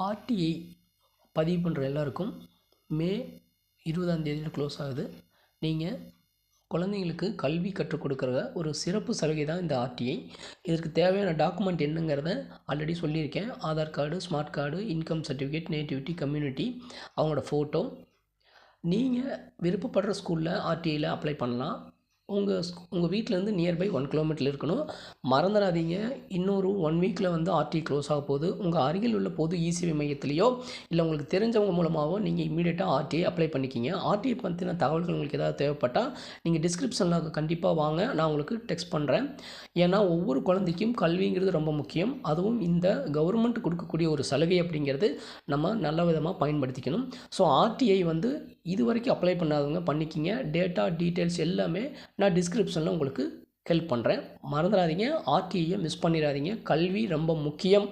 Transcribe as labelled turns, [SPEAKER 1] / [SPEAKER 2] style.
[SPEAKER 1] RTI பதிவு பண்ணுற எல்லாருக்கும் மே 20ஆம் தேதியில் க்ளோஸ் ஆகுது. நீங்கள் குழந்தைங்களுக்கு கல்வி கற்றுக் கொடுக்குற ஒரு சிறப்பு சலுகை தான் இந்த ஆர்டிஐ. இதற்கு தேவையான டாக்குமெண்ட் என்னங்கிறத ஆல்ரெடி சொல்லியிருக்கேன். Aadhaar card, smart card, income certificate, nativity, community, அவங்களோட ஃபோட்டோ. நீங்கள் விருப்பப்படுற ஸ்கூலில் ஆர்டிஐயில் அப்ளை பண்ணலாம். உங்கள் வீட்டிலேருந்து நியர்பை 1 கிலோமீட்டர் இருக்கணும். மறந்துடாதீங்க, இன்னொரு 1 வீக்கில் வந்து ஆர்டிஐ க்ளோஸ் ஆக போகுது. உங்கள் அருகில் உள்ள பொது இ-சேவை மையத்திலேயோ இல்லை உங்களுக்கு தெரிஞ்சவங்க மூலமாகவோ நீங்கள் இம்மீடியட்டாக ஆர்டிஐ அப்ளை பண்ணிக்கிங்க. ஆர்டிஐ பற்றின தகவல்கள் உங்களுக்கு ஏதாவது தேவைப்பட்டால் நீங்கள் டிஸ்கிரிப்ஷனில் கண்டிப்பாக வாங்க, நான் உங்களுக்கு டெக்ஸ்ட் பண்ணுறேன். ஏன்னா ஒவ்வொரு குழந்தைக்கும் கல்விங்கிறது ரொம்ப முக்கியம். அதுவும் இந்த கவர்மெண்ட் கொடுக்கக்கூடிய ஒரு சலுகை அப்படிங்கிறது நம்ம நல்ல விதமாக பயன்படுத்திக்கணும். ஸோ ஆர்டிஐ வந்து இது வரைக்கும் அப்ளை பண்ணாதவங்க பண்ணிக்கிங்க. டேட்டா டீட்டெயில்ஸ் எல்லாமே நான் டிஸ்கிரிப்ஷனில் உங்களுக்கு ஹெல்ப் பண்ணுறேன். மறந்துடாதீங்க, ஆர்டிஐயை மிஸ் பண்ணிடாதீங்க. கல்வி ரொம்ப முக்கியம்.